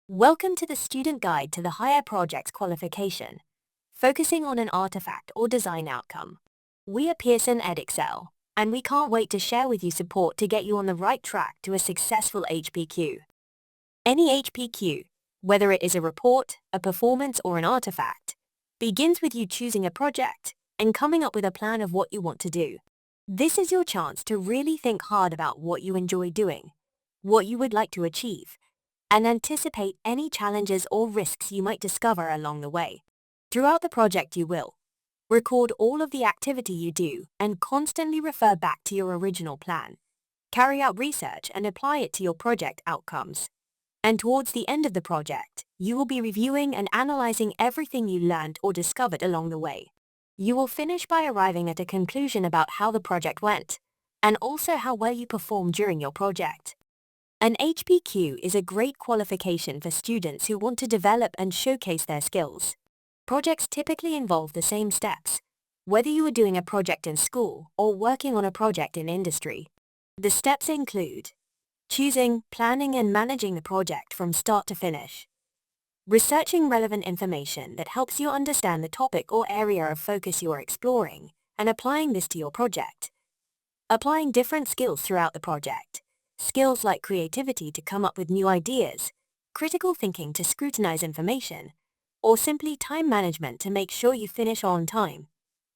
Welcome to the Student Guide to the Higher Projects Qualification, focusing on an artifact or design outcome. We are Pearson EdXL, and we can't wait to share with you support to get you on the right track to a successful HPQ. Any HPQ, whether it is a report, a performance, or an artifact, begins with you choosing a project and coming up with a plan of what you want to do. This is your chance to really think hard about what you enjoy doing, what you would like to achieve, and anticipate any challenges or risks you might discover along the way. Throughout the project you will record all of the activity you do and constantly refer back to your original plan. Carry out research and apply it to your project outcomes. And towards the end of the project, you will be reviewing and analyzing everything you learned or discovered along the way. You will finish by arriving at a conclusion about how the project went, and also how well you performed during your project. An HPQ is a great qualification for students who want to develop and showcase their skills. Projects typically involve the same steps, whether you are doing a project in school or working on a project in industry. The steps include choosing, planning, and managing the project from start to finish, researching relevant information that helps you understand the topic or area of focus you are exploring, and applying this to your project, applying different skills throughout the project. Skills like creativity to come up with new ideas, critical thinking to scrutinize information, or simply time management to make sure you finish on time.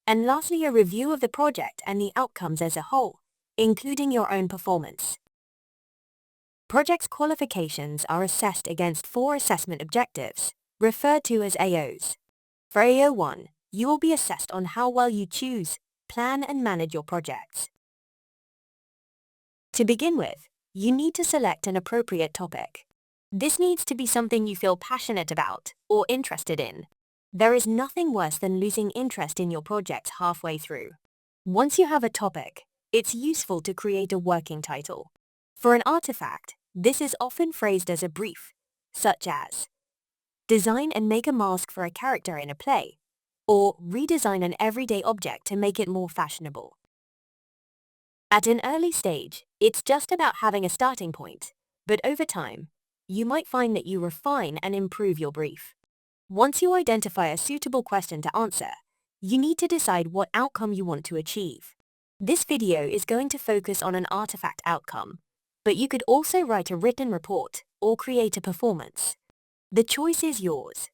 And lastly, a review of the project and the outcomes as a whole, including your own performance. Projects qualifications are assessed against 4 assessment objectives, referred to as AOs. For AO1, you will be assessed on how well you choose, plan, and manage your projects. To begin with, you need to select an appropriate topic. This needs to be something you feel passionate about or interested in. There is nothing worse than losing interest in your projects halfway through. Once you have a topic, it's useful to create a working title. For an artifact, this is often phrased as a brief, such as design and make a mask for a character in a play, or redesign an everyday object to make it more fashionable. At an early stage, it's just about having a starting point, but over time, you might find that you refine and improve your brief. Once you identify a suitable question to answer, you need to decide what outcome you want to achieve. This video is going to focus on an artifact outcome, but you could also write a written report or create a performance. The choice is yours.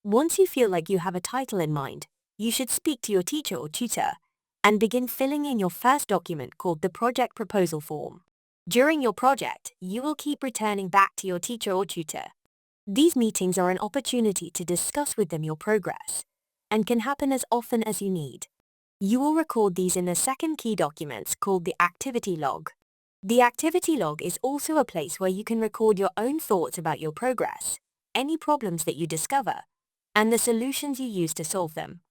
Once you feel like you have a title in mind, you should speak to your teacher or tutor and begin filling in your first document called the project proposal form. During your project, you will keep returning back to your teacher or tutor. These meetings are an opportunity to discuss with them your progress, and can happen as often as you need. You will record these in the second key document called the activity log. The activity log is also a place where you can record your own thoughts about your progress, any problems that you discover, and the solutions you use to solve them.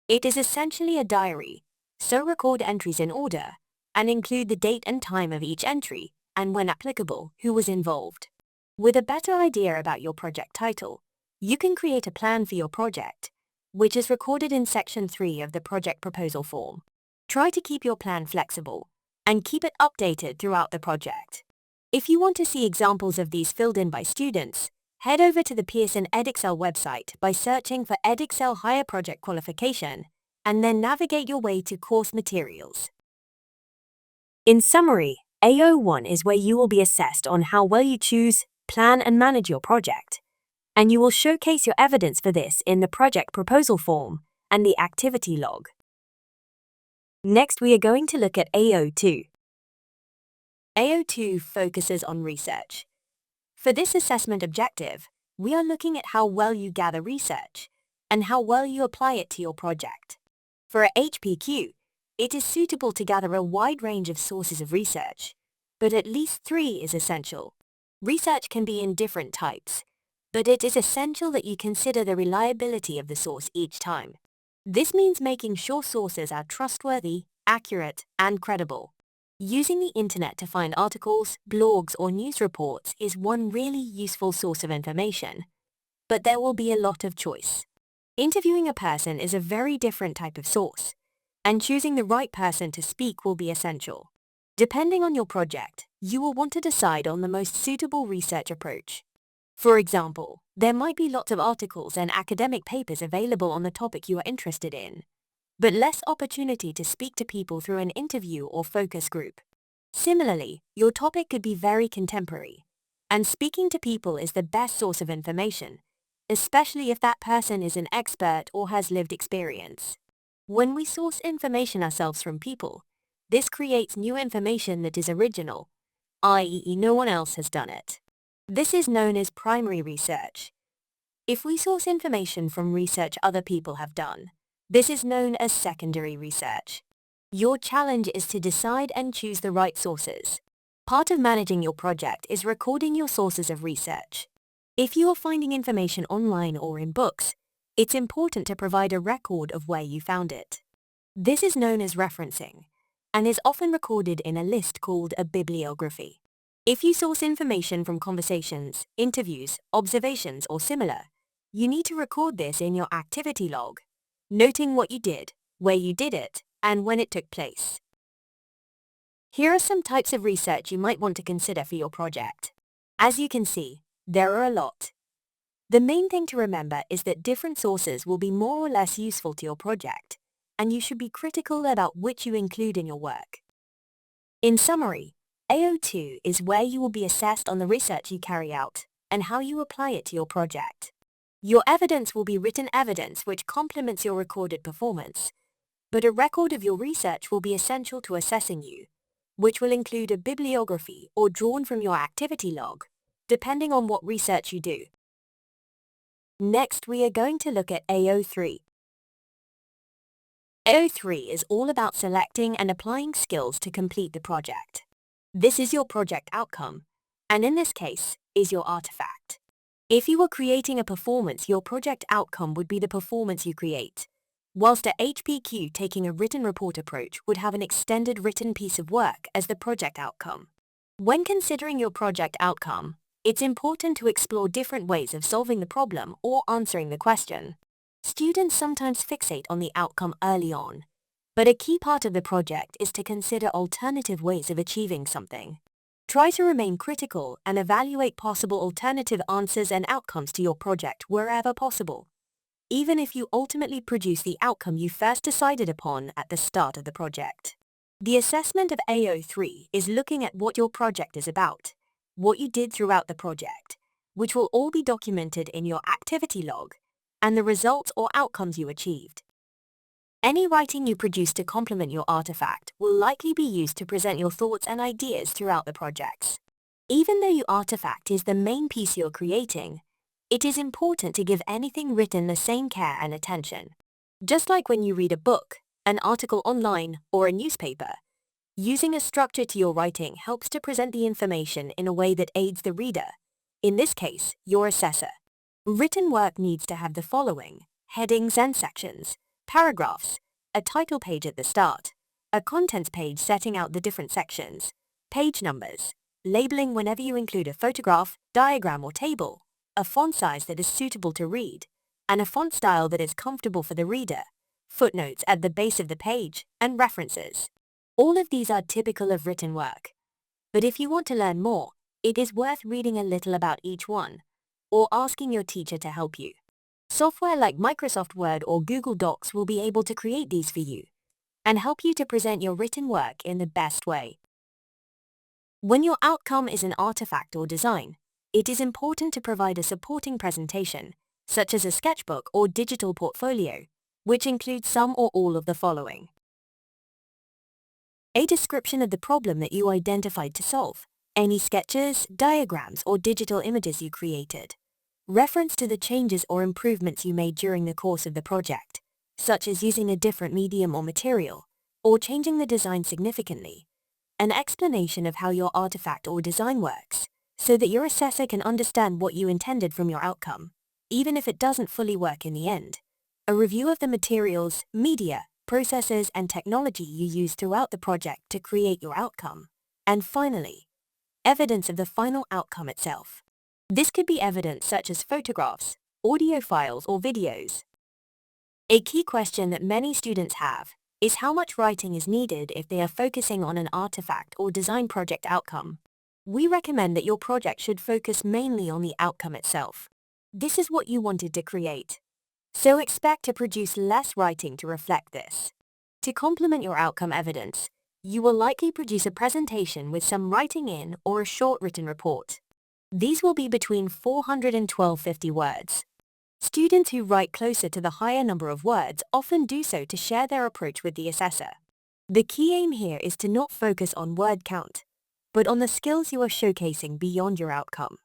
It is essentially a diary, so record entries in order, and include the date and time of each entry, and when applicable, who was involved. With a better idea about your project title, you can create a plan for your project, which is recorded in section 3 of the project proposal form. Try to keep your plan flexible, and keep it updated throughout the project. If you want to see examples of these filled in by students, head over to the Pearson EdXL website by searching for EdXL Higher Project Qualification, and then navigate your way to course materials. In summary, AO1 is where you will be assessed on how well you choose, plan, and manage your project, and you will showcase your evidence for this in the project proposal form and the activity log. Next, we are going to look at AO2. AO2 focuses on research. For this assessment objective, we are looking at how well you gather research and how well you apply it to your project. For a HPQ, it is suitable to gather a wide range of sources of research, but at least 3 is essential. Research can be in different types, but it is essential that you consider the reliability of the source each time. This means making sure sources are trustworthy, accurate, and credible. Using the internet to find articles, blogs, or news reports is one really useful source of information, but there will be a lot of choice. Interviewing a person is a very different type of source, and choosing the right person to speak will be essential. Depending on your project, you will want to decide on the most suitable research approach. For example, there might be lots of articles and academic papers available on the topic you are interested in, but less opportunity to speak to people through an interview or focus group. Similarly, your topic could be very contemporary, and speaking to people is the best source of information, especially if that person is an expert or has lived experience. When we source information ourselves from people, this creates new information that is original, i.e., no one else has done it. This is known as primary research. If we source information from research other people have done, this is known as secondary research. Your challenge is to decide and choose the right sources. Part of managing your project is recording your sources of research. If you are finding information online or in books, it's important to provide a record of where you found it. This is known as referencing, and is often recorded in a list called a bibliography. If you source information from conversations, interviews, observations, or similar, you need to record this in your activity log, noting what you did, where you did it, and when it took place. Here are some types of research you might want to consider for your project. As you can see, there are a lot. The main thing to remember is that different sources will be more or less useful to your project, and you should be critical about which you include in your work. In summary, AO2 is where you will be assessed on the research you carry out and how you apply it to your project. Your evidence will be written evidence which complements your recorded performance, but a record of your research will be essential to assessing you, which will include a bibliography or drawn from your activity log, depending on what research you do. Next, we are going to look at AO3. AO3 is all about selecting and applying skills to complete the project. This is your project outcome, and in this case, is your artifact. If you were creating a performance, your project outcome would be the performance you create, whilst a HPQ taking a written report approach would have an extended written piece of work as the project outcome. When considering your project outcome, it's important to explore different ways of solving the problem or answering the question. Students sometimes fixate on the outcome early on, but a key part of the project is to consider alternative ways of achieving something. Try to remain critical and evaluate possible alternative answers and outcomes to your project wherever possible, even if you ultimately produce the outcome you first decided upon at the start of the project. The assessment of AO3 is looking at what your project is about, what you did throughout the project, which will all be documented in your activity log, and the results or outcomes you achieved. Any writing you produce to complement your artifact will likely be used to present your thoughts and ideas throughout the projects. Even though your artifact is the main piece you're creating, it is important to give anything written the same care and attention. Just like when you read a book, an article online, or a newspaper, using a structure to your writing helps to present the information in a way that aids the reader, in this case, your assessor. Written work needs to have the following: headings and sections, paragraphs, a title page at the start, a contents page setting out the different sections, page numbers, labeling whenever you include a photograph, diagram or table, a font size that is suitable to read, and a font style that is comfortable for the reader, footnotes at the base of the page, and references. All of these are typical of written work. But if you want to learn more, it is worth reading a little about each one, or asking your teacher to help you. Software like Microsoft Word or Google Docs will be able to create these for you and help you to present your written work in the best way. When your outcome is an artifact or design, it is important to provide a supporting presentation, such as a sketchbook or digital portfolio, which includes some or all of the following: a description of the problem that you identified to solve, any sketches, diagrams, or digital images you created, reference to the changes or improvements you made during the course of the project, such as using a different medium or material, or changing the design significantly, an explanation of how your artifact or design works, so that your assessor can understand what you intended from your outcome, even if it doesn't fully work in the end, a review of the materials, media, processes, and technology you used throughout the project to create your outcome, and finally, evidence of the final outcome itself. This could be evidence such as photographs, audio files, or videos. A key question that many students have is how much writing is needed if they are focusing on an artifact or design project outcome. We recommend that your project should focus mainly on the outcome itself. This is what you wanted to create. So expect to produce less writing to reflect this. To complement your outcome evidence, you will likely produce a presentation with some writing in or a short written report. These will be between 400 and 1250 words. Students who write closer to the higher number of words often do so to share their approach with the assessor. The key aim here is to not focus on word count, but on the skills you are showcasing beyond your outcome.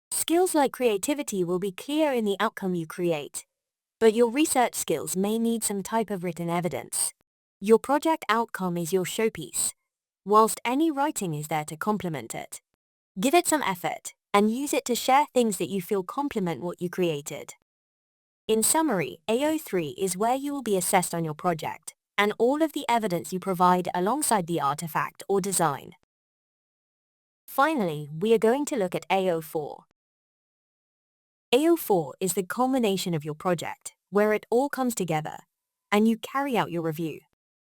Skills like creativity will be clear in the outcome you create, but your research skills may need some type of written evidence. Your project outcome is your showpiece, whilst any writing is there to complement it. Give it some effort, and use it to share things that you feel complement what you created. In summary, AO3 is where you will be assessed on your project, and all of the evidence you provide alongside the artifact or design. Finally, we are going to look at AO4. AO4 is the culmination of your project, where it all comes together, and you carry out your review.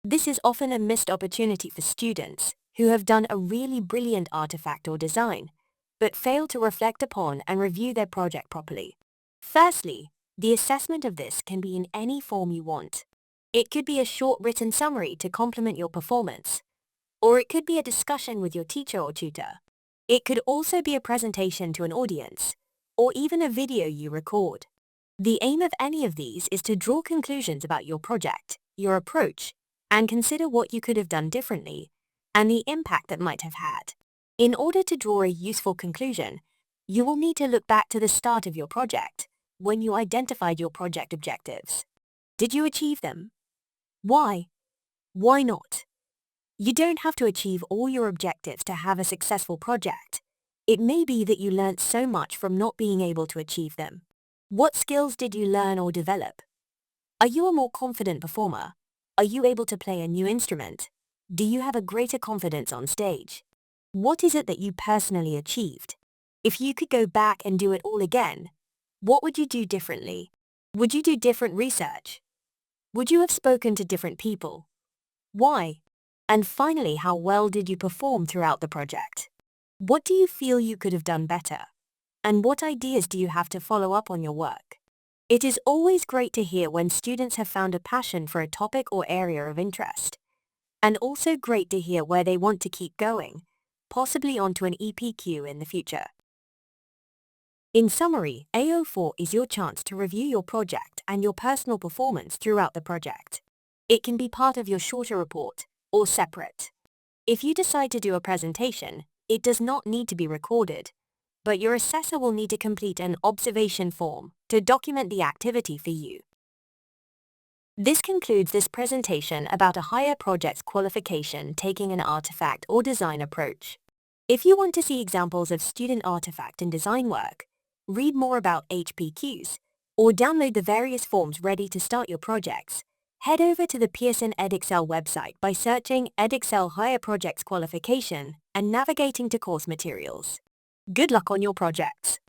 This is often a missed opportunity for students who have done a really brilliant artifact or design, but fail to reflect upon and review their project properly. Firstly, the assessment of this can be in any form you want. It could be a short written summary to complement your performance, or it could be a discussion with your teacher or tutor. It could also be a presentation to an audience, or even a video you record. The aim of any of these is to draw conclusions about your project, your approach, and consider what you could have done differently, and the impact that might have had. In order to draw a useful conclusion, you will need to look back to the start of your project, when you identified your project objectives. Did you achieve them? Why? Why not? You don't have to achieve all your objectives to have a successful project. It may be that you learnt so much from not being able to achieve them. What skills did you learn or develop? Are you a more confident performer? Are you able to play a new instrument? Do you have a greater confidence on stage? What is it that you personally achieved? If you could go back and do it all again, what would you do differently? Would you do different research? Would you have spoken to different people? Why? And finally, how well did you perform throughout the project? What do you feel you could have done better? And what ideas do you have to follow up on your work? It is always great to hear when students have found a passion for a topic or area of interest, and also great to hear where they want to keep going, possibly onto an HPQ in the future. In summary, AO4 is your chance to review your project and your personal performance throughout the project. It can be part of your shorter report, or separate. If you decide to do a presentation, it does not need to be recorded, but your assessor will need to complete an observation form to document the activity for you. This concludes this presentation about a higher project's qualification taking an artifact or design approach. If you want to see examples of student artifact and design work, read more about HPQs, or download the various forms ready to start your projects, head over to the Pearson Edexcel website by searching Edexcel Higher Projects Qualification and navigating to course materials. Good luck on your projects!